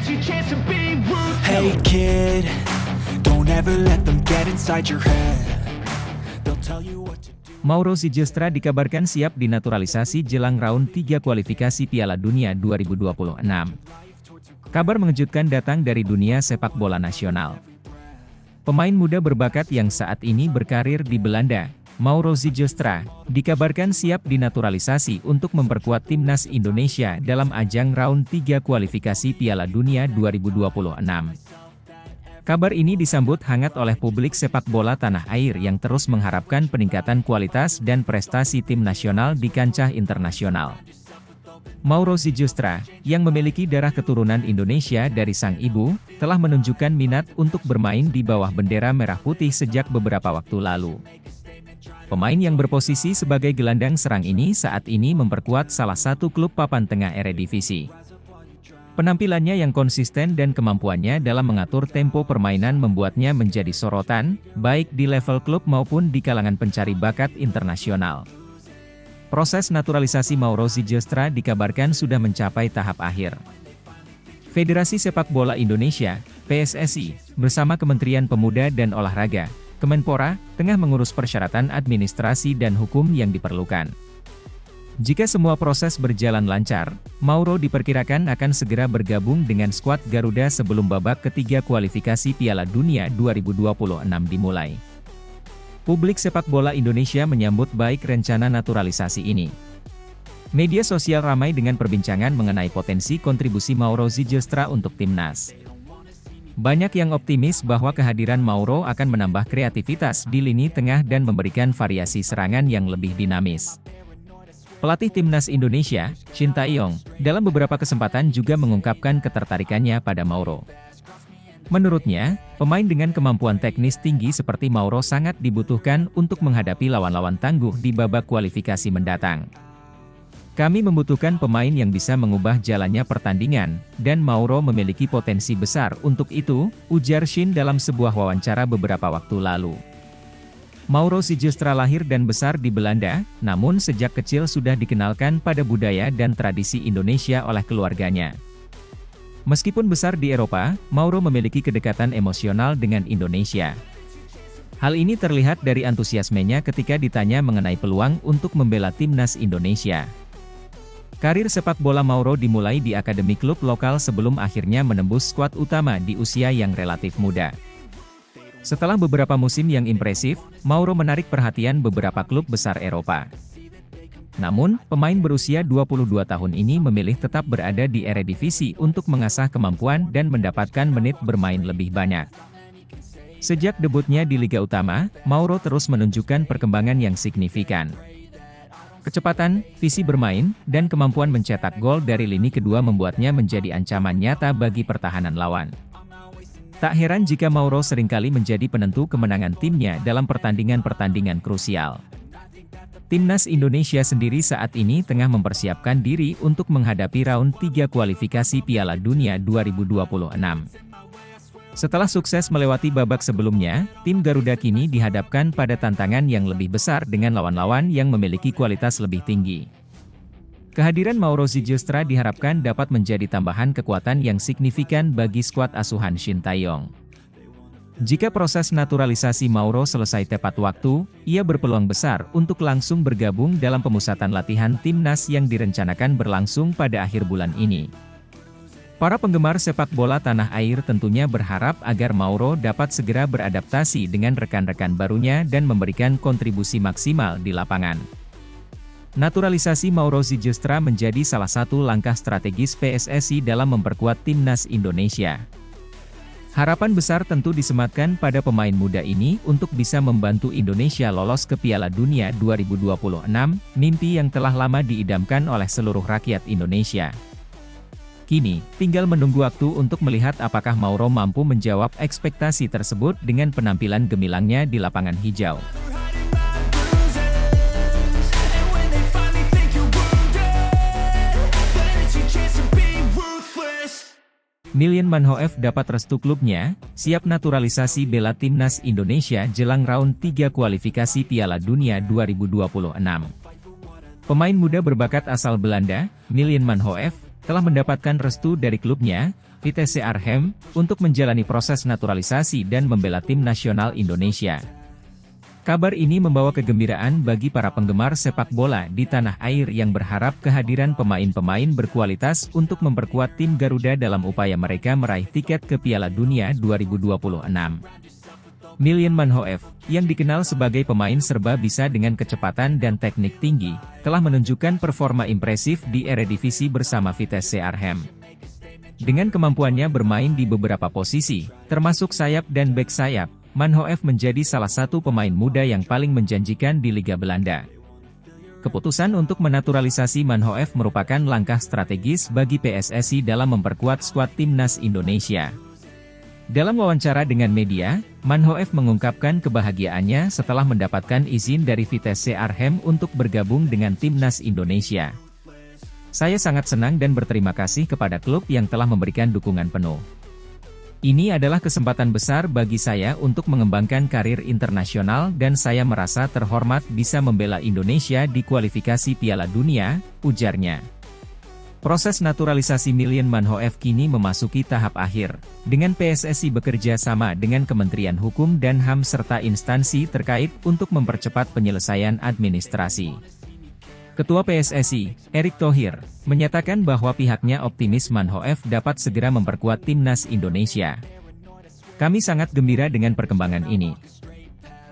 Hey kid, don't ever let them get inside your head. They'll tell you what to do. Mauro Zylstra dikabarkan siap dinaturalisasi jelang round 3 kualifikasi Piala Dunia 2026. Kabar mengejutkan datang dari dunia sepak bola nasional. Pemain muda berbakat yang saat ini berkarir di Belanda, Mauro Zylstra, dikabarkan siap dinaturalisasi untuk memperkuat timnas Indonesia dalam ajang round 3 kualifikasi Piala Dunia 2026. Kabar ini disambut hangat oleh publik sepak bola tanah air yang terus mengharapkan peningkatan kualitas dan prestasi tim nasional di kancah internasional. Mauro Zylstra, yang memiliki darah keturunan Indonesia dari sang ibu, telah menunjukkan minat untuk bermain di bawah bendera merah putih sejak beberapa waktu lalu. Pemain yang berposisi sebagai gelandang serang ini saat ini memperkuat salah satu klub papan tengah Eredivisie. Penampilannya yang konsisten dan kemampuannya dalam mengatur tempo permainan membuatnya menjadi sorotan, baik di level klub maupun di kalangan pencari bakat internasional. Proses naturalisasi Mauro Zylstra dikabarkan sudah mencapai tahap akhir. Federasi Sepak Bola Indonesia, PSSI, bersama Kementerian Pemuda dan Olahraga, Kemenpora, tengah mengurus persyaratan administrasi dan hukum yang diperlukan. Jika semua proses berjalan lancar, Mauro diperkirakan akan segera bergabung dengan skuad Garuda sebelum babak ketiga kualifikasi Piala Dunia 2026 dimulai. Publik sepak bola Indonesia menyambut baik rencana naturalisasi ini. Media sosial ramai dengan perbincangan mengenai potensi kontribusi Mauro Zylstra untuk timnas. Banyak yang optimis bahwa kehadiran Mauro akan menambah kreativitas di lini tengah dan memberikan variasi serangan yang lebih dinamis. Pelatih timnas Indonesia, Shin Tae-yong, dalam beberapa kesempatan juga mengungkapkan ketertarikannya pada Mauro. Menurutnya, pemain dengan kemampuan teknis tinggi seperti Mauro sangat dibutuhkan untuk menghadapi lawan-lawan tangguh di babak kualifikasi mendatang. Kami membutuhkan pemain yang bisa mengubah jalannya pertandingan, dan Mauro memiliki potensi besar untuk itu, ujar Shin dalam sebuah wawancara beberapa waktu lalu. Mauro Zylstra lahir dan besar di Belanda, namun sejak kecil sudah dikenalkan pada budaya dan tradisi Indonesia oleh keluarganya. Meskipun besar di Eropa, Mauro memiliki kedekatan emosional dengan Indonesia. Hal ini terlihat dari antusiasmenya ketika ditanya mengenai peluang untuk membela timnas Indonesia. Karir sepak bola Mauro dimulai di akademi klub lokal sebelum akhirnya menembus skuad utama di usia yang relatif muda. Setelah beberapa musim yang impresif, Mauro menarik perhatian beberapa klub besar Eropa. Namun, pemain berusia 22 tahun ini memilih tetap berada di Eredivisie untuk mengasah kemampuan dan mendapatkan menit bermain lebih banyak. Sejak debutnya di Liga Utama, Mauro terus menunjukkan perkembangan yang signifikan. Kecepatan, visi bermain, dan kemampuan mencetak gol dari lini kedua membuatnya menjadi ancaman nyata bagi pertahanan lawan. Tak heran jika Mauro seringkali menjadi penentu kemenangan timnya dalam pertandingan-pertandingan krusial. Timnas Indonesia sendiri saat ini tengah mempersiapkan diri untuk menghadapi round 3 kualifikasi Piala Dunia 2026. Setelah sukses melewati babak sebelumnya, tim Garuda kini dihadapkan pada tantangan yang lebih besar dengan lawan-lawan yang memiliki kualitas lebih tinggi. Kehadiran Mauro Zylstra diharapkan dapat menjadi tambahan kekuatan yang signifikan bagi skuad asuhan Shin Tae-yong. Jika proses naturalisasi Mauro selesai tepat waktu, ia berpeluang besar untuk langsung bergabung dalam pemusatan latihan timnas yang direncanakan berlangsung pada akhir bulan ini. Para penggemar sepak bola tanah air tentunya berharap agar Mauro dapat segera beradaptasi dengan rekan-rekan barunya dan memberikan kontribusi maksimal di lapangan. Naturalisasi Mauro Zylstra menjadi salah satu langkah strategis PSSI dalam memperkuat timnas Indonesia. Harapan besar tentu disematkan pada pemain muda ini untuk bisa membantu Indonesia lolos ke Piala Dunia 2026, mimpi yang telah lama diidamkan oleh seluruh rakyat Indonesia. Kini, tinggal menunggu waktu untuk melihat apakah Mauro mampu menjawab ekspektasi tersebut dengan penampilan gemilangnya di lapangan hijau. Milian Manhoef dapat restu klubnya, siap naturalisasi bela timnas Indonesia jelang round 3 kualifikasi Piala Dunia 2026. Pemain muda berbakat asal Belanda, Milian Manhoef, telah mendapatkan restu dari klubnya, Vitesse Arnhem, untuk menjalani proses naturalisasi dan membela tim nasional Indonesia. Kabar ini membawa kegembiraan bagi para penggemar sepak bola di tanah air yang berharap kehadiran pemain-pemain berkualitas untuk memperkuat tim Garuda dalam upaya mereka meraih tiket ke Piala Dunia 2026. Miljan Manhoef, yang dikenal sebagai pemain serba bisa dengan kecepatan dan teknik tinggi, telah menunjukkan performa impresif di Eredivisie bersama Vitesse Arnhem. Dengan kemampuannya bermain di beberapa posisi, termasuk sayap dan bek sayap, Manhoef menjadi salah satu pemain muda yang paling menjanjikan di Liga Belanda. Keputusan untuk menaturalisasi Manhoef merupakan langkah strategis bagi PSSI dalam memperkuat skuad timnas Indonesia. Dalam wawancara dengan media, Manhoef mengungkapkan kebahagiaannya setelah mendapatkan izin dari Vitesse Arnhem untuk bergabung dengan timnas Indonesia. Saya sangat senang dan berterima kasih kepada klub yang telah memberikan dukungan penuh. Ini adalah kesempatan besar bagi saya untuk mengembangkan karir internasional dan saya merasa terhormat bisa membela Indonesia di kualifikasi Piala Dunia, ujarnya. Proses naturalisasi Miljan Manhoef kini memasuki tahap akhir, dengan PSSI bekerja sama dengan Kementerian Hukum dan HAM serta instansi terkait untuk mempercepat penyelesaian administrasi. Ketua PSSI, Erick Thohir, menyatakan bahwa pihaknya optimis Manhoef dapat segera memperkuat timnas Indonesia. Kami sangat gembira dengan perkembangan ini.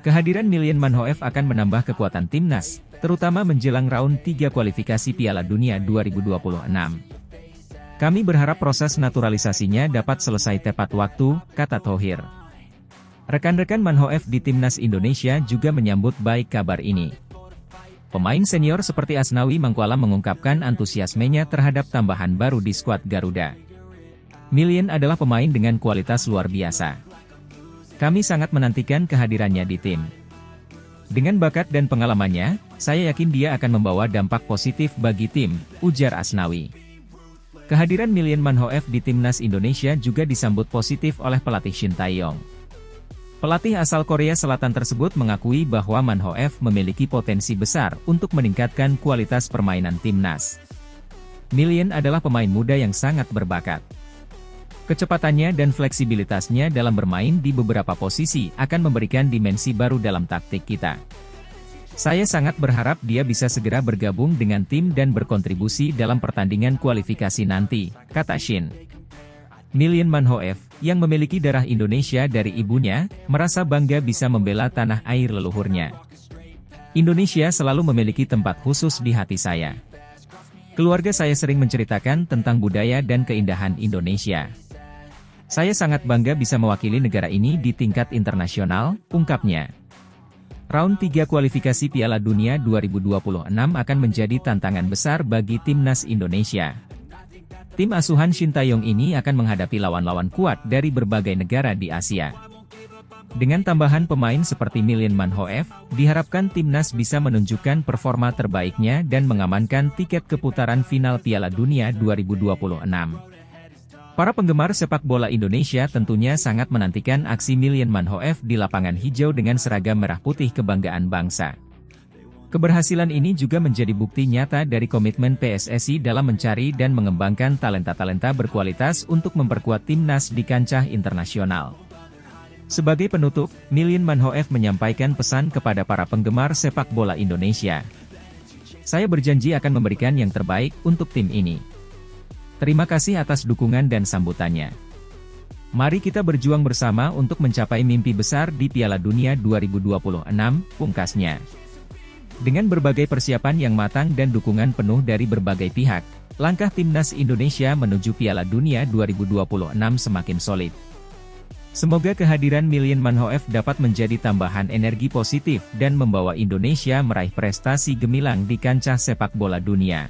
Kehadiran Miljan Manhoef akan menambah kekuatan timnas, terutama menjelang round 3 kualifikasi Piala Dunia 2026. Kami berharap proses naturalisasinya dapat selesai tepat waktu, kata Thohir. Rekan-rekan Manhoef di timnas Indonesia juga menyambut baik kabar ini. Pemain senior seperti Asnawi Mangkualam mengungkapkan antusiasmenya terhadap tambahan baru di skuad Garuda. Miljan adalah pemain dengan kualitas luar biasa. Kami sangat menantikan kehadirannya di tim. Dengan bakat dan pengalamannya, saya yakin dia akan membawa dampak positif bagi tim, ujar Asnawi. Kehadiran Miljan Manhoef di timnas Indonesia juga disambut positif oleh pelatih Shin Tae-yong. Pelatih asal Korea Selatan tersebut mengakui bahwa Manhoef memiliki potensi besar untuk meningkatkan kualitas permainan timnas. Miljan adalah pemain muda yang sangat berbakat. Kecepatannya dan fleksibilitasnya dalam bermain di beberapa posisi akan memberikan dimensi baru dalam taktik kita. Saya sangat berharap dia bisa segera bergabung dengan tim dan berkontribusi dalam pertandingan kualifikasi nanti, kata Shin. Miljan Manhoef, yang memiliki darah Indonesia dari ibunya, merasa bangga bisa membela tanah air leluhurnya. Indonesia selalu memiliki tempat khusus di hati saya. Keluarga saya sering menceritakan tentang budaya dan keindahan Indonesia. Saya sangat bangga bisa mewakili negara ini di tingkat internasional, ungkapnya. Round 3 kualifikasi Piala Dunia 2026 akan menjadi tantangan besar bagi timnas Indonesia. Tim asuhan Shin Tae-yong ini akan menghadapi lawan-lawan kuat dari berbagai negara di Asia. Dengan tambahan pemain seperti Miljan Manhoef, diharapkan timnas bisa menunjukkan performa terbaiknya dan mengamankan tiket ke putaran final Piala Dunia 2026. Para penggemar sepak bola Indonesia tentunya sangat menantikan aksi Miljan Manhoef di lapangan hijau dengan seragam merah putih kebanggaan bangsa. Keberhasilan ini juga menjadi bukti nyata dari komitmen PSSI dalam mencari dan mengembangkan talenta-talenta berkualitas untuk memperkuat timnas di kancah internasional. Sebagai penutup, Miljan Manhoef menyampaikan pesan kepada para penggemar sepak bola Indonesia. Saya berjanji akan memberikan yang terbaik untuk tim ini. Terima kasih atas dukungan dan sambutannya. Mari kita berjuang bersama untuk mencapai mimpi besar di Piala Dunia 2026, pungkasnya. Dengan berbagai persiapan yang matang dan dukungan penuh dari berbagai pihak, langkah timnas Indonesia menuju Piala Dunia 2026 semakin solid. Semoga kehadiran Miljan Manhoef dapat menjadi tambahan energi positif dan membawa Indonesia meraih prestasi gemilang di kancah sepak bola dunia.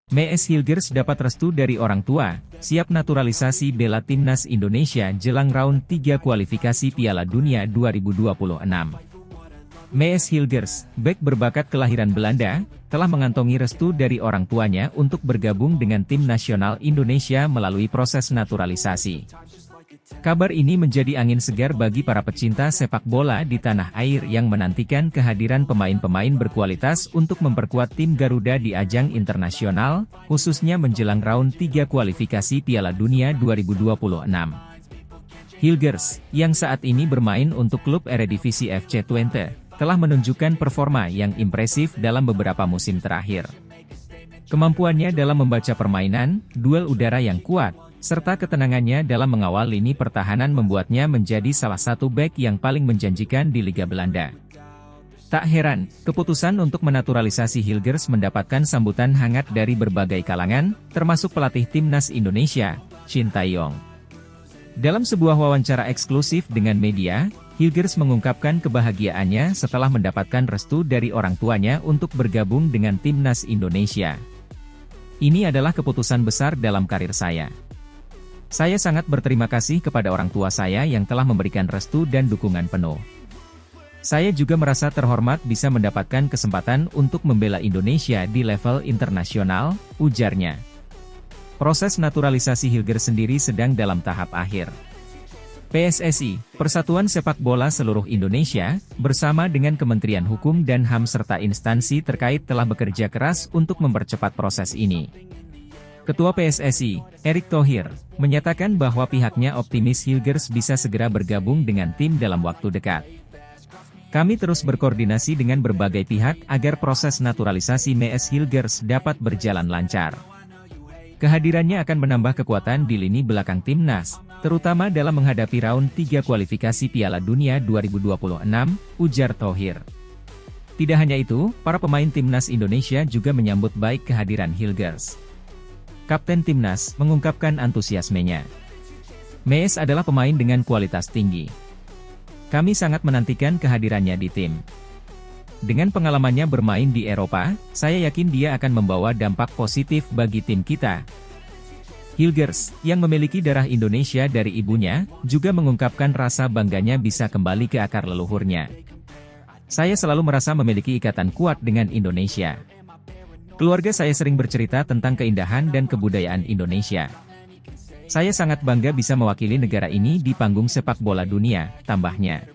Mees Hilgers dapat restu dari orang tua, siap naturalisasi bela timnas Indonesia jelang round 3 kualifikasi Piala Dunia 2026. Mees Hilgers, bek berbakat kelahiran Belanda, telah mengantongi restu dari orang tuanya untuk bergabung dengan tim nasional Indonesia melalui proses naturalisasi. Kabar ini menjadi angin segar bagi para pecinta sepak bola di tanah air yang menantikan kehadiran pemain-pemain berkualitas untuk memperkuat tim Garuda di ajang internasional, khususnya menjelang round 3 kualifikasi Piala Dunia 2026. Hilgers, yang saat ini bermain untuk klub Eredivisie FC Twente, telah menunjukkan performa yang impresif dalam beberapa musim terakhir. Kemampuannya dalam membaca permainan, duel udara yang kuat, serta ketenangannya dalam mengawal lini pertahanan membuatnya menjadi salah satu bek yang paling menjanjikan di Liga Belanda. Tak heran, keputusan untuk menaturalisasi Hilgers mendapatkan sambutan hangat dari berbagai kalangan, termasuk pelatih timnas Indonesia, Shin Tae-yong. Dalam sebuah wawancara eksklusif dengan media, Hilgers mengungkapkan kebahagiaannya setelah mendapatkan restu dari orang tuanya untuk bergabung dengan timnas Indonesia. "Ini adalah keputusan besar dalam karir saya. Saya sangat berterima kasih kepada orang tua saya yang telah memberikan restu dan dukungan penuh. Saya juga merasa terhormat bisa mendapatkan kesempatan untuk membela Indonesia di level internasional," ujarnya. Proses naturalisasi Hilgers sendiri sedang dalam tahap akhir. PSSI, Persatuan Sepak Bola Seluruh Indonesia, bersama dengan Kementerian Hukum dan HAM serta instansi terkait telah bekerja keras untuk mempercepat proses ini. Ketua PSSI, Erick Thohir, menyatakan bahwa pihaknya optimis Hilgers bisa segera bergabung dengan tim dalam waktu dekat. "Kami terus berkoordinasi dengan berbagai pihak agar proses naturalisasi MS Hilgers dapat berjalan lancar. Kehadirannya akan menambah kekuatan di lini belakang timnas, terutama dalam menghadapi round 3 kualifikasi Piala Dunia 2026, ujar Thohir. Tidak hanya itu, para pemain timnas Indonesia juga menyambut baik kehadiran Hilgers. Kapten timnas mengungkapkan antusiasmenya. "Mes adalah pemain dengan kualitas tinggi. Kami sangat menantikan kehadirannya di tim. Dengan pengalamannya bermain di Eropa, saya yakin dia akan membawa dampak positif bagi tim kita." Hilgers, yang memiliki darah Indonesia dari ibunya, juga mengungkapkan rasa bangganya bisa kembali ke akar leluhurnya. "Saya selalu merasa memiliki ikatan kuat dengan Indonesia. Keluarga saya sering bercerita tentang keindahan dan kebudayaan Indonesia. Saya sangat bangga bisa mewakili negara ini di panggung sepak bola dunia," tambahnya.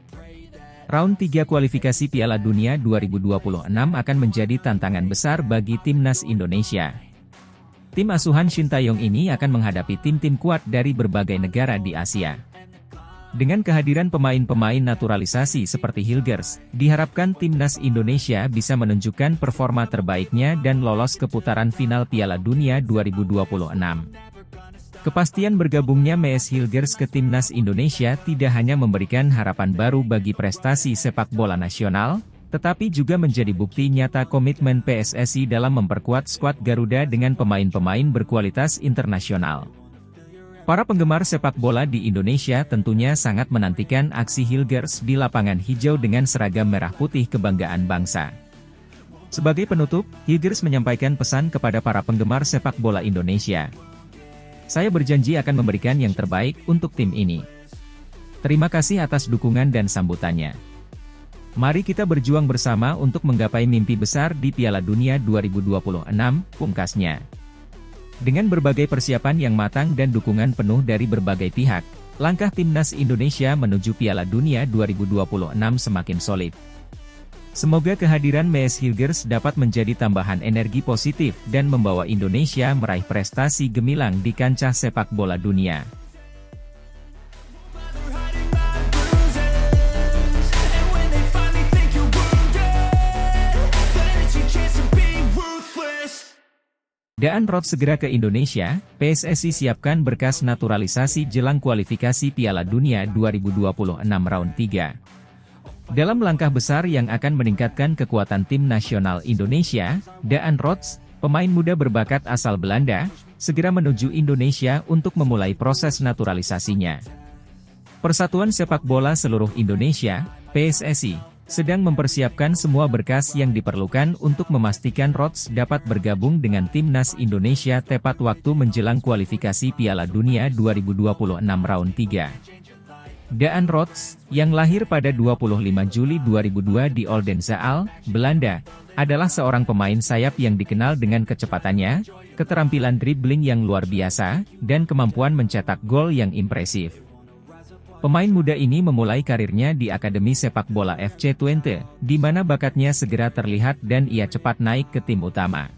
Round 3 kualifikasi Piala Dunia 2026 akan menjadi tantangan besar bagi timnas Indonesia. Tim asuhan Shin Tae-yong ini akan menghadapi tim-tim kuat dari berbagai negara di Asia. Dengan kehadiran pemain-pemain naturalisasi seperti Hilgers, diharapkan timnas Indonesia bisa menunjukkan performa terbaiknya dan lolos ke putaran final Piala Dunia 2026. Kepastian bergabungnya MS Hilgers ke timnas Indonesia tidak hanya memberikan harapan baru bagi prestasi sepak bola nasional, tetapi juga menjadi bukti nyata komitmen PSSI dalam memperkuat skuad Garuda dengan pemain-pemain berkualitas internasional. Para penggemar sepak bola di Indonesia tentunya sangat menantikan aksi Hilgers di lapangan hijau dengan seragam merah putih kebanggaan bangsa. Sebagai penutup, Hilgers menyampaikan pesan kepada para penggemar sepak bola Indonesia. "Saya berjanji akan memberikan yang terbaik untuk tim ini. Terima kasih atas dukungan dan sambutannya. Mari kita berjuang bersama untuk menggapai mimpi besar di Piala Dunia 2026, pungkasnya. Dengan berbagai persiapan yang matang dan dukungan penuh dari berbagai pihak, langkah timnas Indonesia menuju Piala Dunia 2026 semakin solid. Semoga kehadiran MS Hilgers dapat menjadi tambahan energi positif dan membawa Indonesia meraih prestasi gemilang di kancah sepak bola dunia. Daan Roth segera ke Indonesia, PSSI siapkan berkas naturalisasi jelang kualifikasi Piala Dunia 2026 round 3. Dalam langkah besar yang akan meningkatkan kekuatan tim nasional Indonesia, Daan Roth, pemain muda berbakat asal Belanda, segera menuju Indonesia untuk memulai proses naturalisasinya. Persatuan Sepak Bola Seluruh Indonesia, PSSI, sedang mempersiapkan semua berkas yang diperlukan untuk memastikan Roth dapat bergabung dengan timnas Indonesia tepat waktu menjelang kualifikasi Piala Dunia 2026 round 3. Daan Roth, yang lahir pada 25 Juli 2002 di Oldenzaal, Belanda, adalah seorang pemain sayap yang dikenal dengan kecepatannya, keterampilan dribbling yang luar biasa, dan kemampuan mencetak gol yang impresif. Pemain muda ini memulai karirnya di Akademi Sepak Bola FC Twente, di mana bakatnya segera terlihat dan ia cepat naik ke tim utama.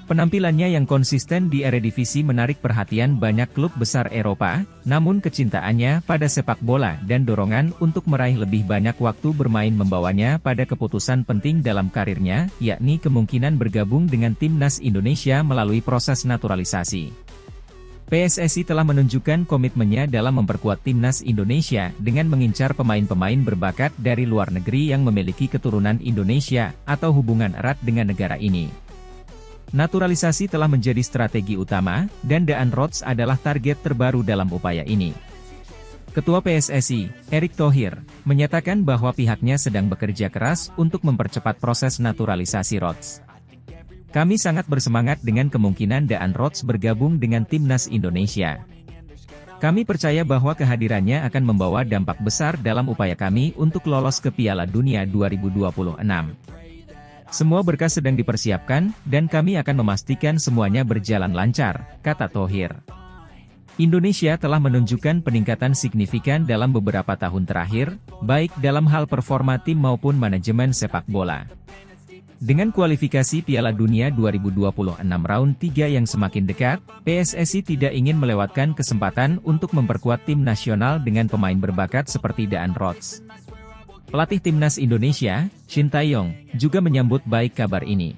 Penampilannya yang konsisten di Eredivisie menarik perhatian banyak klub besar Eropa, namun kecintaannya pada sepak bola dan dorongan untuk meraih lebih banyak waktu bermain membawanya pada keputusan penting dalam karirnya, yakni kemungkinan bergabung dengan timnas Indonesia melalui proses naturalisasi. PSSI telah menunjukkan komitmennya dalam memperkuat timnas Indonesia dengan mengincar pemain-pemain berbakat dari luar negeri yang memiliki keturunan Indonesia atau hubungan erat dengan negara ini. Naturalisasi telah menjadi strategi utama, dan Daan Rots adalah target terbaru dalam upaya ini. Ketua PSSI, Erick Thohir, menyatakan bahwa pihaknya sedang bekerja keras untuk mempercepat proses naturalisasi Rots. Kami sangat bersemangat dengan kemungkinan Daan Rots bergabung dengan timnas Indonesia. Kami percaya bahwa kehadirannya akan membawa dampak besar dalam upaya kami untuk lolos ke Piala Dunia 2026. Semua berkas sedang dipersiapkan, dan kami akan memastikan semuanya berjalan lancar, kata Thohir. Indonesia telah menunjukkan peningkatan signifikan dalam beberapa tahun terakhir, baik dalam hal performa tim maupun manajemen sepak bola. Dengan kualifikasi Piala Dunia 2026 round 3 yang semakin dekat, PSSI tidak ingin melewatkan kesempatan untuk memperkuat tim nasional dengan pemain berbakat seperti Daan Rots. Pelatih timnas Indonesia, Shin Tae-yong, juga menyambut baik kabar ini.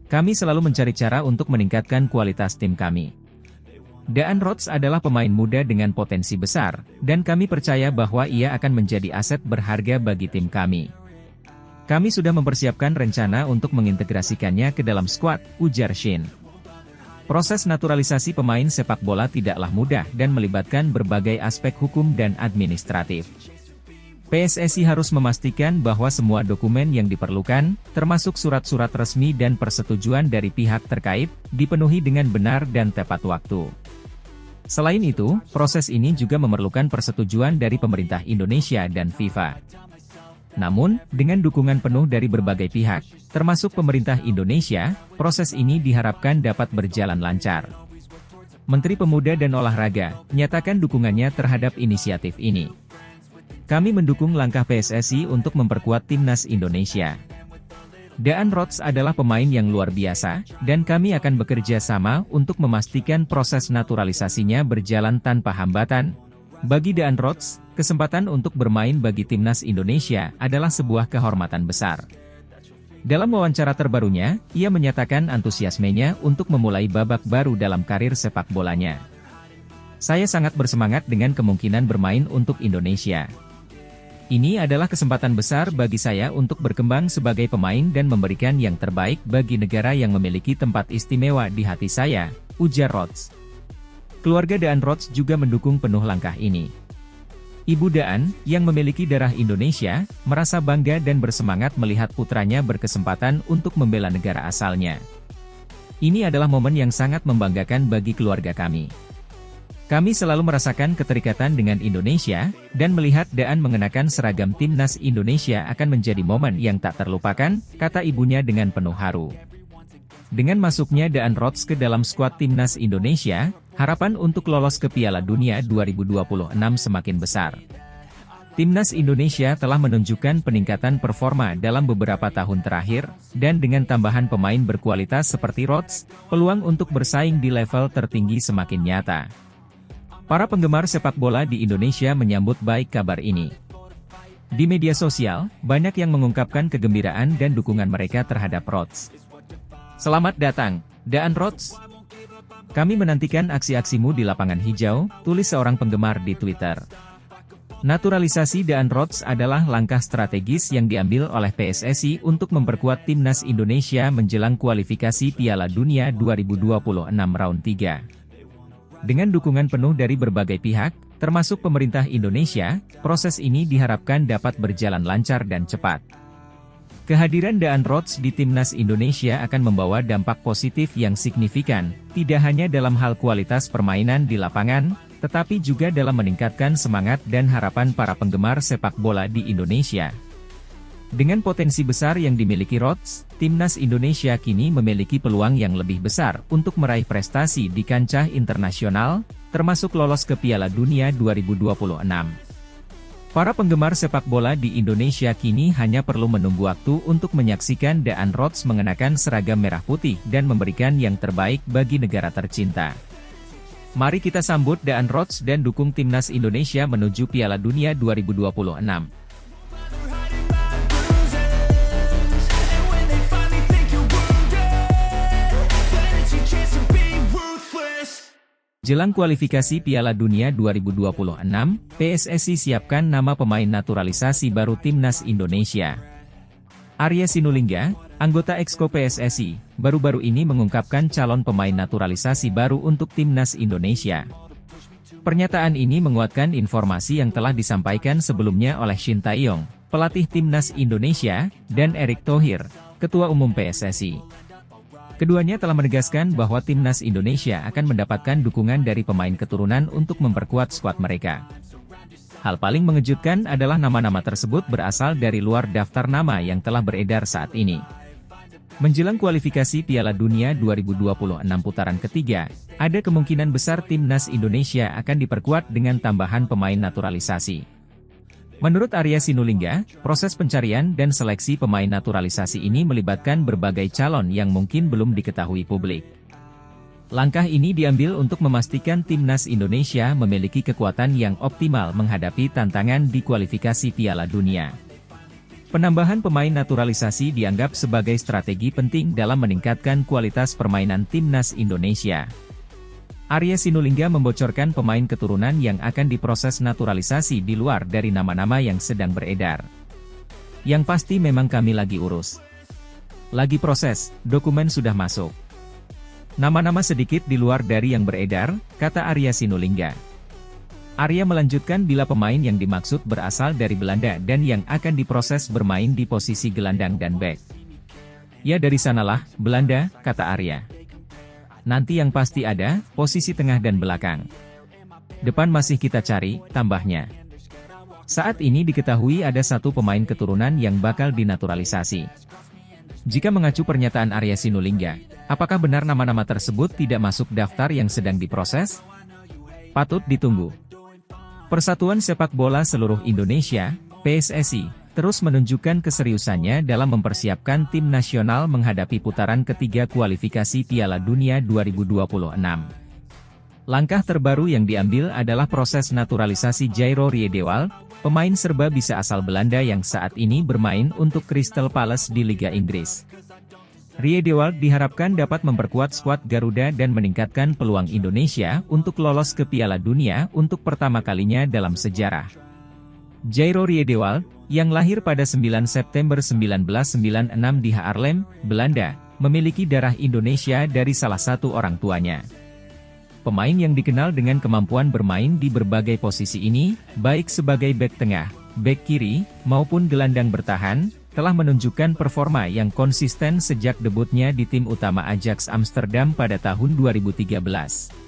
Kami selalu mencari cara untuk meningkatkan kualitas tim kami. Daan Rots adalah pemain muda dengan potensi besar, dan kami percaya bahwa ia akan menjadi aset berharga bagi tim kami. Kami sudah mempersiapkan rencana untuk mengintegrasikannya ke dalam skuad, ujar Shin. Proses naturalisasi pemain sepak bola tidaklah mudah dan melibatkan berbagai aspek hukum dan administratif. PSSI harus memastikan bahwa semua dokumen yang diperlukan, termasuk surat-surat resmi dan persetujuan dari pihak terkait, dipenuhi dengan benar dan tepat waktu. Selain itu, proses ini juga memerlukan persetujuan dari pemerintah Indonesia dan FIFA. Namun, dengan dukungan penuh dari berbagai pihak, termasuk pemerintah Indonesia, proses ini diharapkan dapat berjalan lancar. Menteri Pemuda dan Olahraga menyatakan dukungannya terhadap inisiatif ini. Kami mendukung langkah PSSI untuk memperkuat timnas Indonesia. Daan Rots adalah pemain yang luar biasa, dan kami akan bekerja sama untuk memastikan proses naturalisasinya berjalan tanpa hambatan. Bagi Daan Rots, kesempatan untuk bermain bagi timnas Indonesia adalah sebuah kehormatan besar. Dalam wawancara terbarunya, ia menyatakan antusiasmenya untuk memulai babak baru dalam karir sepak bolanya. Saya sangat bersemangat dengan kemungkinan bermain untuk Indonesia. Ini adalah kesempatan besar bagi saya untuk berkembang sebagai pemain dan memberikan yang terbaik bagi negara yang memiliki tempat istimewa di hati saya, ujar Rots. Keluarga Daan Rots juga mendukung penuh langkah ini. Ibu Daan, yang memiliki darah Indonesia, merasa bangga dan bersemangat melihat putranya berkesempatan untuk membela negara asalnya. Ini adalah momen yang sangat membanggakan bagi keluarga kami. Kami selalu merasakan keterikatan dengan Indonesia, dan melihat Daan mengenakan seragam timnas Indonesia akan menjadi momen yang tak terlupakan, kata ibunya dengan penuh haru. Dengan masuknya Daan Rots ke dalam skuad timnas Indonesia, harapan untuk lolos ke Piala Dunia 2026 semakin besar. Timnas Indonesia telah menunjukkan peningkatan performa dalam beberapa tahun terakhir, dan dengan tambahan pemain berkualitas seperti Rots, peluang untuk bersaing di level tertinggi semakin nyata. Para penggemar sepak bola di Indonesia menyambut baik kabar ini. Di media sosial, banyak yang mengungkapkan kegembiraan dan dukungan mereka terhadap Rots. Selamat datang, Daan Rots. Kami menantikan aksi-aksimu di lapangan hijau, tulis seorang penggemar di Twitter. Naturalisasi Daan Rots adalah langkah strategis yang diambil oleh PSSI untuk memperkuat timnas Indonesia menjelang kualifikasi Piala Dunia 2026 round 3. Dengan dukungan penuh dari berbagai pihak, termasuk pemerintah Indonesia, proses ini diharapkan dapat berjalan lancar dan cepat. Kehadiran Daan Rots di timnas Indonesia akan membawa dampak positif yang signifikan, tidak hanya dalam hal kualitas permainan di lapangan, tetapi juga dalam meningkatkan semangat dan harapan para penggemar sepak bola di Indonesia. Dengan potensi besar yang dimiliki Rots, timnas Indonesia kini memiliki peluang yang lebih besar untuk meraih prestasi di kancah internasional, termasuk lolos ke Piala Dunia 2026. Para penggemar sepak bola di Indonesia kini hanya perlu menunggu waktu untuk menyaksikan Daan Rots mengenakan seragam merah putih dan memberikan yang terbaik bagi negara tercinta. Mari kita sambut Daan Rots dan dukung timnas Indonesia menuju Piala Dunia 2026. Jelang kualifikasi Piala Dunia 2026, PSSI siapkan nama pemain naturalisasi baru timnas Indonesia. Arya Sinulinga, anggota Exco PSSI, baru-baru ini mengungkapkan calon pemain naturalisasi baru untuk timnas Indonesia. Pernyataan ini menguatkan informasi yang telah disampaikan sebelumnya oleh Shin Tae-yong, pelatih timnas Indonesia, dan Erick Thohir, ketua umum PSSI. Keduanya telah menegaskan bahwa timnas Indonesia akan mendapatkan dukungan dari pemain keturunan untuk memperkuat skuad mereka. Hal paling mengejutkan adalah nama-nama tersebut berasal dari luar daftar nama yang telah beredar saat ini. Menjelang kualifikasi Piala Dunia 2026 putaran ketiga, ada kemungkinan besar timnas Indonesia akan diperkuat dengan tambahan pemain naturalisasi. Menurut Arya Sinulinga, proses pencarian dan seleksi pemain naturalisasi ini melibatkan berbagai calon yang mungkin belum diketahui publik. Langkah ini diambil untuk memastikan timnas Indonesia memiliki kekuatan yang optimal menghadapi tantangan di kualifikasi Piala Dunia. Penambahan pemain naturalisasi dianggap sebagai strategi penting dalam meningkatkan kualitas permainan timnas Indonesia. Arya Sinulinga membocorkan pemain keturunan yang akan diproses naturalisasi di luar dari nama-nama yang sedang beredar. Yang pasti memang kami lagi urus. Lagi proses, dokumen sudah masuk. Nama-nama sedikit di luar dari yang beredar, kata Arya Sinulinga. Arya melanjutkan bila pemain yang dimaksud berasal dari Belanda dan yang akan diproses bermain di posisi gelandang dan bek. Ya dari sanalah, Belanda, kata Arya. Nanti yang pasti ada, posisi tengah dan belakang. Depan masih kita cari, tambahnya. Saat ini diketahui ada satu pemain keturunan yang bakal dinaturalisasi. Jika mengacu pernyataan Arya Sinulinga, apakah benar nama-nama tersebut tidak masuk daftar yang sedang diproses? Patut ditunggu. Persatuan Sepak Bola Seluruh Indonesia, PSSI, terus menunjukkan keseriusannya dalam mempersiapkan tim nasional menghadapi putaran ketiga kualifikasi Piala Dunia 2026. Langkah terbaru yang diambil adalah proses naturalisasi Jairo Riedewald, pemain serba bisa asal Belanda yang saat ini bermain untuk Crystal Palace di Liga Inggris. Riedewald diharapkan dapat memperkuat skuad Garuda dan meningkatkan peluang Indonesia untuk lolos ke Piala Dunia untuk pertama kalinya dalam sejarah. Jairo Riedewald, yang lahir pada 9 September 1996 di Haarlem, Belanda, memiliki darah Indonesia dari salah satu orang tuanya. Pemain yang dikenal dengan kemampuan bermain di berbagai posisi ini, baik sebagai bek tengah, bek kiri, maupun gelandang bertahan, telah menunjukkan performa yang konsisten sejak debutnya di tim utama Ajax Amsterdam pada tahun 2013.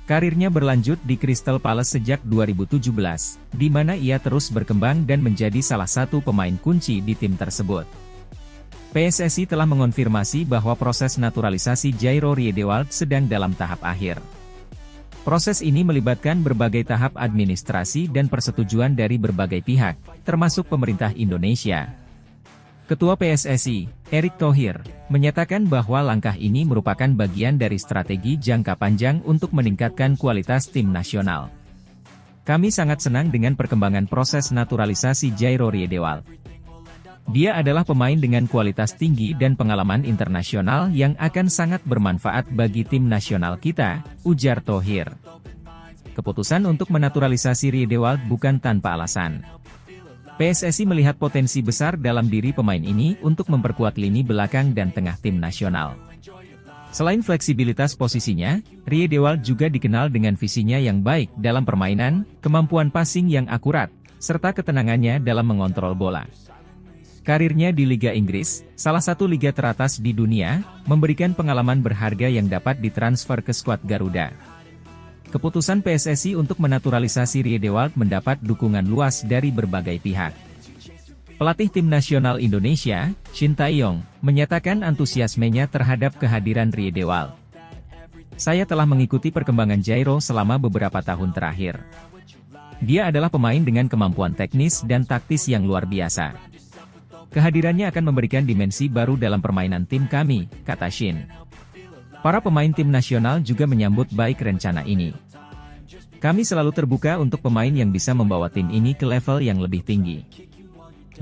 Karirnya berlanjut di Crystal Palace sejak 2017, di mana ia terus berkembang dan menjadi salah satu pemain kunci di tim tersebut. PSSI telah mengonfirmasi bahwa proses naturalisasi Jairo Riedewald sedang dalam tahap akhir. Proses ini melibatkan berbagai tahap administrasi dan persetujuan dari berbagai pihak, termasuk pemerintah Indonesia. Ketua PSSI, Erick Thohir, menyatakan bahwa langkah ini merupakan bagian dari strategi jangka panjang untuk meningkatkan kualitas tim nasional. Kami sangat senang dengan perkembangan proses naturalisasi Jairo Riedewald. Dia adalah pemain dengan kualitas tinggi dan pengalaman internasional yang akan sangat bermanfaat bagi tim nasional kita, ujar Thohir. Keputusan untuk menaturalisasi Riedewald bukan tanpa alasan. PSSI melihat potensi besar dalam diri pemain ini untuk memperkuat lini belakang dan tengah tim nasional. Selain fleksibilitas posisinya, Riedewald juga dikenal dengan visinya yang baik dalam permainan, kemampuan passing yang akurat, serta ketenangannya dalam mengontrol bola. Karirnya di Liga Inggris, salah satu liga teratas di dunia, memberikan pengalaman berharga yang dapat ditransfer ke skuad Garuda. Keputusan PSSI untuk menaturalisasi Riedewald mendapat dukungan luas dari berbagai pihak. Pelatih tim nasional Indonesia, Shin Tae-yong, menyatakan antusiasmenya terhadap kehadiran Riedewald. Saya telah mengikuti perkembangan Jairo selama beberapa tahun terakhir. Dia adalah pemain dengan kemampuan teknis dan taktis yang luar biasa. Kehadirannya akan memberikan dimensi baru dalam permainan tim kami, kata Shin. Para pemain tim nasional juga menyambut baik rencana ini. Kami selalu terbuka untuk pemain yang bisa membawa tim ini ke level yang lebih tinggi.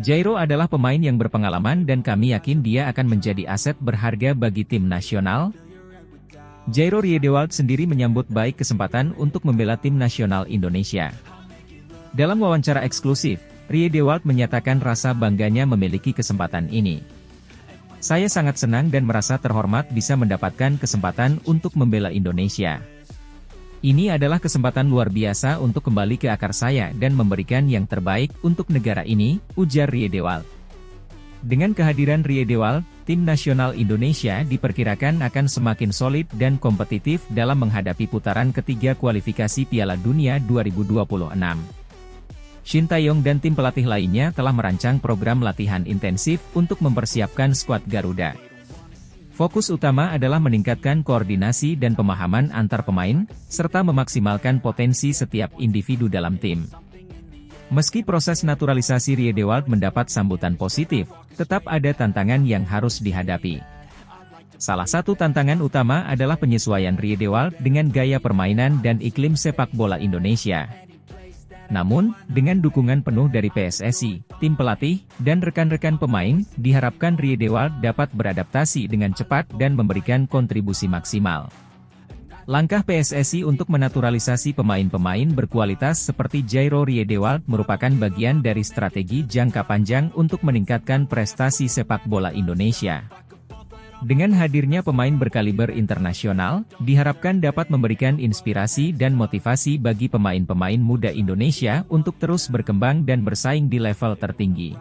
Jairo adalah pemain yang berpengalaman dan kami yakin dia akan menjadi aset berharga bagi tim nasional. Jairo Riedewald sendiri menyambut baik kesempatan untuk membela tim nasional Indonesia. Dalam wawancara eksklusif, Riedewald menyatakan rasa bangganya memiliki kesempatan ini. Saya sangat senang dan merasa terhormat bisa mendapatkan kesempatan untuk membela Indonesia. Ini adalah kesempatan luar biasa untuk kembali ke akar saya dan memberikan yang terbaik untuk negara ini, ujar Riedewald. Dengan kehadiran Riedewald, tim nasional Indonesia diperkirakan akan semakin solid dan kompetitif dalam menghadapi putaran ketiga kualifikasi Piala Dunia 2026. Shin Tae-yong dan tim pelatih lainnya telah merancang program latihan intensif untuk mempersiapkan skuad Garuda. Fokus utama adalah meningkatkan koordinasi dan pemahaman antar pemain, serta memaksimalkan potensi setiap individu dalam tim. Meski proses naturalisasi Riedewald mendapat sambutan positif, tetap ada tantangan yang harus dihadapi. Salah satu tantangan utama adalah penyesuaian Riedewald dengan gaya permainan dan iklim sepak bola Indonesia. Namun, dengan dukungan penuh dari PSSI, tim pelatih, dan rekan-rekan pemain, diharapkan Riedewald dapat beradaptasi dengan cepat dan memberikan kontribusi maksimal. Langkah PSSI untuk menaturalisasi pemain-pemain berkualitas seperti Jairo Riedewald merupakan bagian dari strategi jangka panjang untuk meningkatkan prestasi sepak bola Indonesia. Dengan hadirnya pemain berkaliber internasional, diharapkan dapat memberikan inspirasi dan motivasi bagi pemain-pemain muda Indonesia untuk terus berkembang dan bersaing di level tertinggi.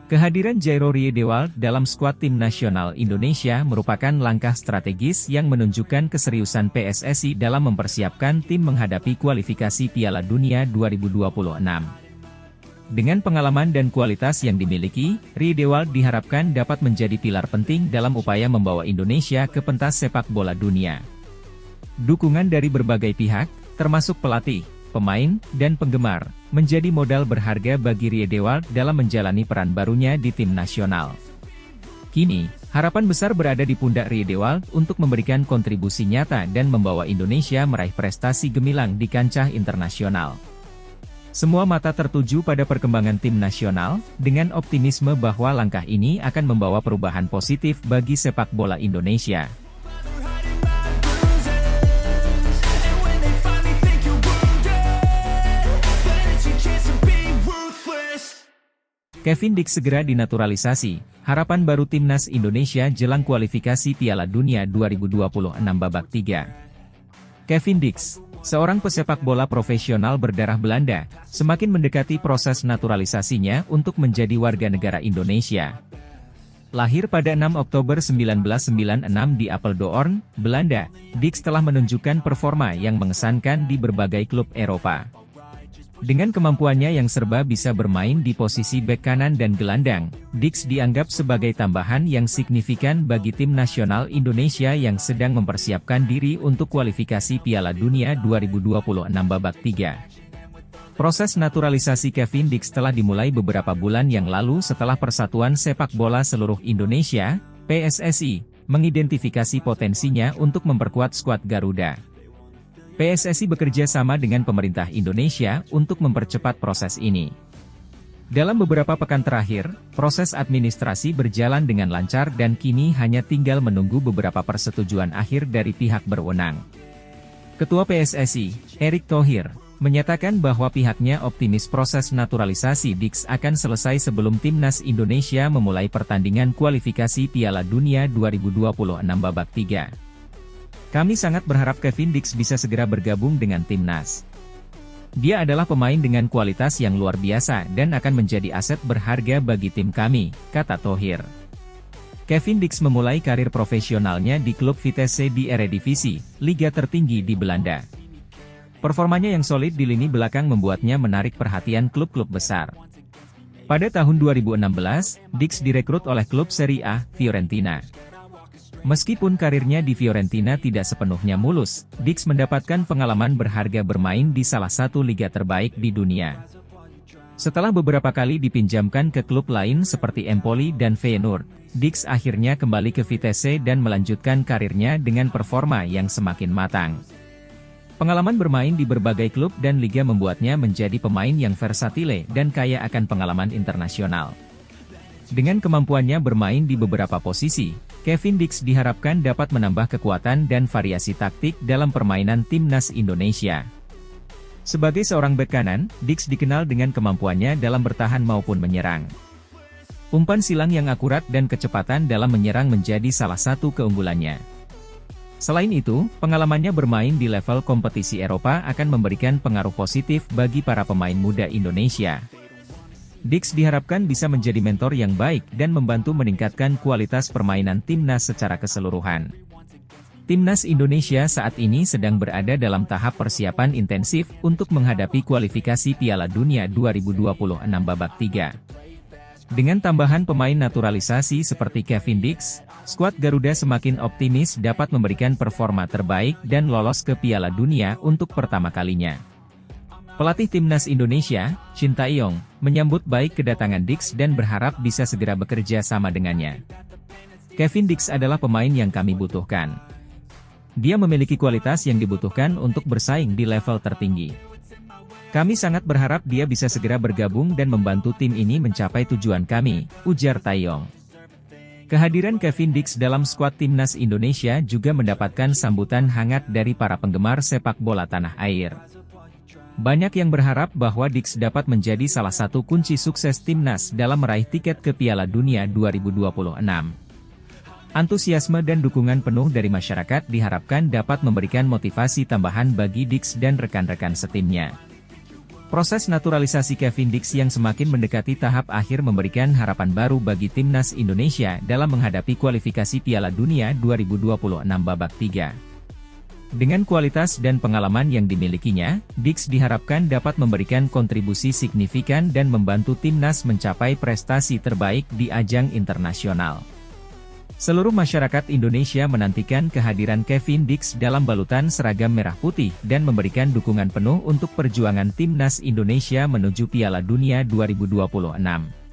Kehadiran Jairo Riedewald dalam skuad tim nasional Indonesia merupakan langkah strategis yang menunjukkan keseriusan PSSI dalam mempersiapkan tim menghadapi kualifikasi Piala Dunia 2026. Dengan pengalaman dan kualitas yang dimiliki, Riedewald diharapkan dapat menjadi pilar penting dalam upaya membawa Indonesia ke pentas sepak bola dunia. Dukungan dari berbagai pihak, termasuk pelatih, pemain, dan penggemar, menjadi modal berharga bagi Riedewald dalam menjalani peran barunya di tim nasional. Kini, harapan besar berada di pundak Riedewald untuk memberikan kontribusi nyata dan membawa Indonesia meraih prestasi gemilang di kancah internasional. Semua mata tertuju pada perkembangan tim nasional, dengan optimisme bahwa langkah ini akan membawa perubahan positif bagi sepak bola Indonesia. Kevin Dix segera dinaturalisasi, harapan baru timnas Indonesia jelang kualifikasi Piala Dunia 2026 babak 3. Kevin Dix, seorang pesepak bola profesional berdarah Belanda, semakin mendekati proses naturalisasinya untuk menjadi warga negara Indonesia. Lahir pada 6 Oktober 1996 di Apeldoorn, Belanda, Dix telah menunjukkan performa yang mengesankan di berbagai klub Eropa. Dengan kemampuannya yang serba bisa bermain di posisi bek kanan dan gelandang, Dix dianggap sebagai tambahan yang signifikan bagi tim nasional Indonesia yang sedang mempersiapkan diri untuk kualifikasi Piala Dunia 2026 babak 3. Proses naturalisasi Kevin Dix telah dimulai beberapa bulan yang lalu setelah Persatuan Sepak Bola Seluruh Indonesia, PSSI, mengidentifikasi potensinya untuk memperkuat skuad Garuda. PSSI bekerja sama dengan pemerintah Indonesia untuk mempercepat proses ini. Dalam beberapa pekan terakhir, proses administrasi berjalan dengan lancar dan kini hanya tinggal menunggu beberapa persetujuan akhir dari pihak berwenang. Ketua PSSI, Erick Thohir, menyatakan bahwa pihaknya optimis proses naturalisasi Dix akan selesai sebelum timnas Indonesia memulai pertandingan kualifikasi Piala Dunia 2026 babak 3. Kami sangat berharap Kevin Dix bisa segera bergabung dengan timnas. Dia adalah pemain dengan kualitas yang luar biasa dan akan menjadi aset berharga bagi tim kami, kata Thohir. Kevin Dix memulai karir profesionalnya di klub Vitesse di Eredivisie, liga tertinggi di Belanda. Performanya yang solid di lini belakang membuatnya menarik perhatian klub-klub besar. Pada tahun 2016, Dix direkrut oleh klub Serie A, Fiorentina. Meskipun karirnya di Fiorentina tidak sepenuhnya mulus, Dix mendapatkan pengalaman berharga bermain di salah satu liga terbaik di dunia. Setelah beberapa kali dipinjamkan ke klub lain seperti Empoli dan Feyenoord, Dix akhirnya kembali ke Vitesse dan melanjutkan karirnya dengan performa yang semakin matang. Pengalaman bermain di berbagai klub dan liga membuatnya menjadi pemain yang versatile dan kaya akan pengalaman internasional. Dengan kemampuannya bermain di beberapa posisi, Kevin Dix diharapkan dapat menambah kekuatan dan variasi taktik dalam permainan timnas Indonesia. Sebagai seorang bek kanan, Dix dikenal dengan kemampuannya dalam bertahan maupun menyerang. Umpan silang yang akurat dan kecepatan dalam menyerang menjadi salah satu keunggulannya. Selain itu, pengalamannya bermain di level kompetisi Eropa akan memberikan pengaruh positif bagi para pemain muda Indonesia. Dix diharapkan bisa menjadi mentor yang baik dan membantu meningkatkan kualitas permainan timnas secara keseluruhan. Timnas Indonesia saat ini sedang berada dalam tahap persiapan intensif untuk menghadapi kualifikasi Piala Dunia 2026 babak 3. Dengan tambahan pemain naturalisasi seperti Kevin Dix, skuad Garuda semakin optimis dapat memberikan performa terbaik dan lolos ke Piala Dunia untuk pertama kalinya. Pelatih Timnas Indonesia, Shin Tae-yong, menyambut baik kedatangan Dix dan berharap bisa segera bekerja sama dengannya. Kevin Dix adalah pemain yang kami butuhkan. Dia memiliki kualitas yang dibutuhkan untuk bersaing di level tertinggi. Kami sangat berharap dia bisa segera bergabung dan membantu tim ini mencapai tujuan kami, ujar Tae-yong. Kehadiran Kevin Dix dalam skuad Timnas Indonesia juga mendapatkan sambutan hangat dari para penggemar sepak bola tanah air. Banyak yang berharap bahwa Dix dapat menjadi salah satu kunci sukses timnas dalam meraih tiket ke Piala Dunia 2026. Antusiasme dan dukungan penuh dari masyarakat diharapkan dapat memberikan motivasi tambahan bagi Dix dan rekan-rekan setimnya. Proses naturalisasi Kevin Dix yang semakin mendekati tahap akhir memberikan harapan baru bagi timnas Indonesia dalam menghadapi kualifikasi Piala Dunia 2026 babak 3. Dengan kualitas dan pengalaman yang dimilikinya, Dix diharapkan dapat memberikan kontribusi signifikan dan membantu timnas mencapai prestasi terbaik di ajang internasional. Seluruh masyarakat Indonesia menantikan kehadiran Kevin Dix dalam balutan seragam merah putih dan memberikan dukungan penuh untuk perjuangan timnas Indonesia menuju Piala Dunia 2026.